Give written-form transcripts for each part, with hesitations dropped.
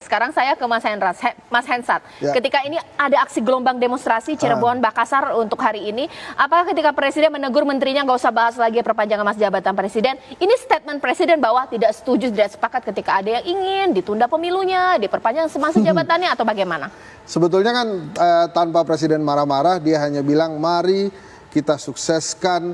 Sekarang saya ke Mas Hensat. Ya. Ketika ini ada aksi gelombang demonstrasi Cirebon, Makassar untuk hari ini, apakah ketika Presiden menegur menterinya nggak usah bahas lagi perpanjangan masa jabatan Presiden, ini statement Presiden bahwa tidak setuju, tidak sepakat ketika ada yang ingin ditunda pemilunya, diperpanjang masa jabatannya atau bagaimana? Sebetulnya kan tanpa Presiden marah-marah, dia hanya bilang mari kita sukseskan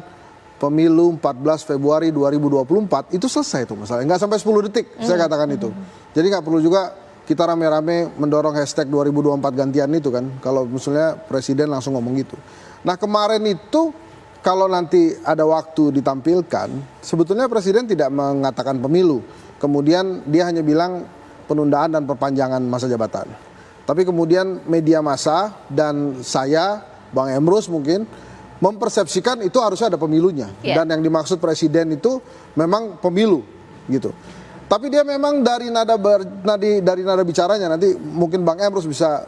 pemilu 14 Februari 2024, itu selesai tuh masalah. Nggak sampai 10 detik saya katakan itu. Jadi nggak perlu juga kita rame-rame mendorong hashtag 2024 gantian itu kan, kalau misalnya Presiden langsung ngomong gitu. Nah kemarin itu kalau nanti ada waktu ditampilkan, sebetulnya Presiden tidak mengatakan pemilu. Kemudian dia hanya bilang penundaan dan perpanjangan masa jabatan. Tapi kemudian media massa dan saya, Bang Emrus mungkin, mempersepsikan itu harusnya ada pemilunya. Dan yang dimaksud Presiden itu memang pemilu gitu. Tapi dia memang dari nada bicaranya, nanti mungkin Bang Emrus bisa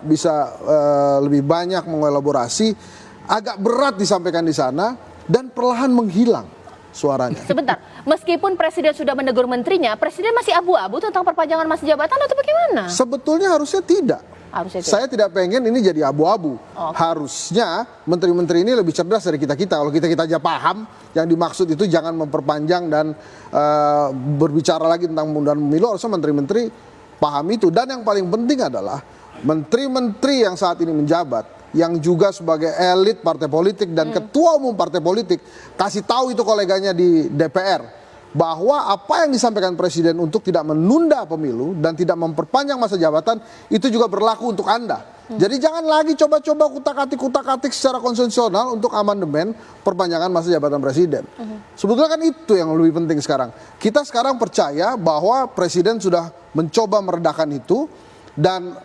lebih banyak mengelaborasi, agak berat disampaikan di sana dan perlahan menghilang suaranya. Sebentar, meskipun Presiden sudah menegur menterinya, Presiden masih abu-abu tentang perpanjangan masa jabatan atau bagaimana? Sebetulnya harusnya tidak. Saya tidak pengen ini jadi abu-abu. Harusnya menteri-menteri ini lebih cerdas dari kita-kita. Kalau kita-kita aja paham yang dimaksud itu jangan memperpanjang dan berbicara lagi tentang penundaan pemilu, harusnya menteri-menteri paham itu. Dan yang paling penting adalah menteri-menteri yang saat ini menjabat, yang juga sebagai elit partai politik dan ketua umum partai politik, kasih tahu itu koleganya di DPR bahwa apa yang disampaikan Presiden untuk tidak menunda pemilu dan tidak memperpanjang masa jabatan itu juga berlaku untuk Anda. Jadi jangan lagi coba-coba kutak-atik secara konstitusional untuk amandemen perpanjangan masa jabatan Presiden. Sebetulnya kan itu yang lebih penting sekarang. Kita sekarang percaya bahwa Presiden sudah mencoba meredakan itu dan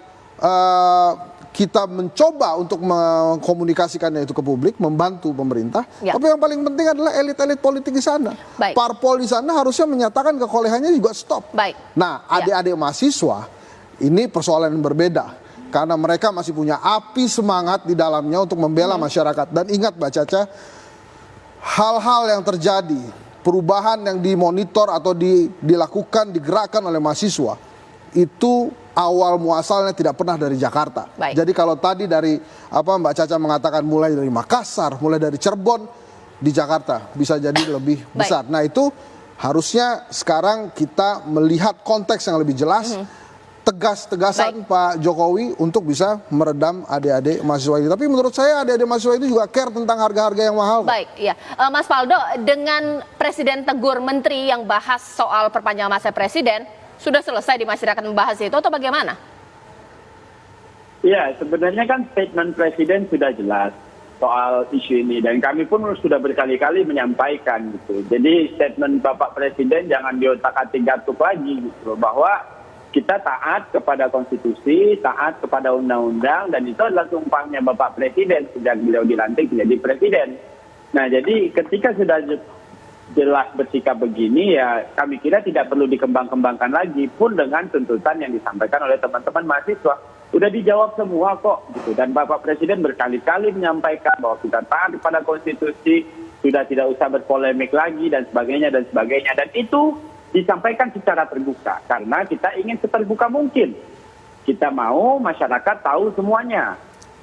kita mencoba untuk mengkomunikasikannya itu ke publik, membantu pemerintah. Tapi yang paling penting adalah elit-elit politik di sana. Parpol di sana harusnya menyatakan kekolehannya juga stop. Nah, adik-adik mahasiswa ini persoalan yang berbeda. Karena mereka masih punya api semangat di dalamnya untuk membela masyarakat. Dan ingat Mbak Caca, hal-hal yang terjadi, perubahan yang dimonitor atau dilakukan, digerakkan oleh mahasiswa, itu awal muasalnya tidak pernah dari Jakarta. Jadi kalau tadi dari Mbak Caca mengatakan mulai dari Makassar, mulai dari Cirebon, di Jakarta bisa jadi lebih besar. Nah itu harusnya sekarang kita melihat konteks yang lebih jelas, tegas-tegasan Pak Jokowi untuk bisa meredam adik-adik mahasiswa ini. Tapi menurut saya adik-adik mahasiswa itu juga care tentang harga-harga yang mahal. Mas Faldo, dengan Presiden tegur menteri yang bahas soal perpanjangan masa Presiden, sudah selesai di masyarakat membahas itu atau bagaimana? Ya, sebenarnya kan statement Presiden sudah jelas soal isu ini dan kami pun sudah berkali-kali menyampaikan gitu. Jadi statement Bapak Presiden jangan diotak-atik gatuk lagi gitu, bahwa kita taat kepada konstitusi, taat kepada undang-undang, dan itu adalah sumpahnya Bapak Presiden sejak beliau dilantik menjadi presiden. Nah, jadi ketika sudah jelas bersikap begini, ya kami kira tidak perlu dikembang-kembangkan lagi pun dengan tuntutan yang disampaikan oleh teman-teman mahasiswa. Udah dijawab semua kok gitu. Dan Bapak Presiden berkali-kali menyampaikan bahwa kita taat pada konstitusi, sudah tidak usah berpolemik lagi dan sebagainya dan sebagainya. Dan itu disampaikan secara terbuka karena kita ingin seterbuka mungkin. Kita mau masyarakat tahu semuanya.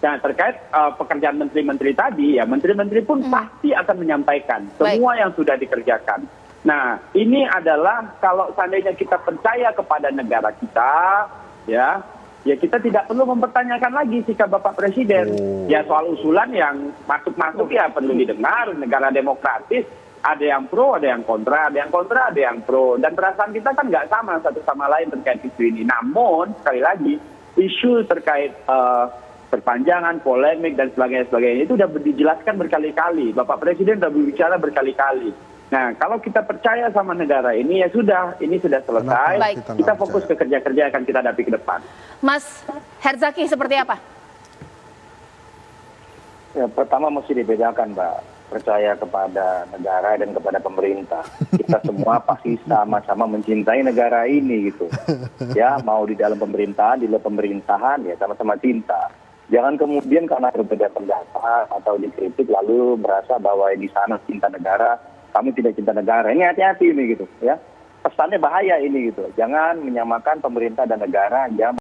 Nah, terkait pekerjaan menteri-menteri tadi, ya menteri-menteri pun pasti akan menyampaikan semua yang sudah dikerjakan. Nah, ini adalah kalau seandainya kita percaya kepada negara kita, ya kita tidak perlu mempertanyakan lagi sikap Bapak Presiden. Ya soal usulan yang masuk-masuk ya perlu didengar. Negara demokratis, ada yang pro, ada yang kontra, ada yang kontra, ada yang pro. Dan perasaan kita kan nggak sama satu sama lain terkait isu ini. Namun sekali lagi isu terkait perpanjangan, polemik, dan sebagainya itu sudah dijelaskan berkali-kali. Bapak Presiden sudah berbicara berkali-kali. Nah, kalau kita percaya sama negara ini, ya sudah, ini sudah selesai. Kita fokus ke kerja-kerja yang akan kita hadapi ke depan. Mas Herzaki, seperti apa? Ya, pertama mesti dibedakan, Mbak. Percaya kepada negara dan kepada pemerintah. Kita semua pasti sama-sama mencintai negara ini, gitu. Ya, mau di dalam pemerintahan, di luar pemerintahan, ya sama-sama cinta. Jangan kemudian karena berbeda pendapat atau dikritik lalu merasa bahwa di sana cinta negara, kamu tidak cinta negara. Ini hati-hati ini gitu ya. Pesannya bahaya ini gitu. Jangan menyamakan pemerintah dan negara. Jangan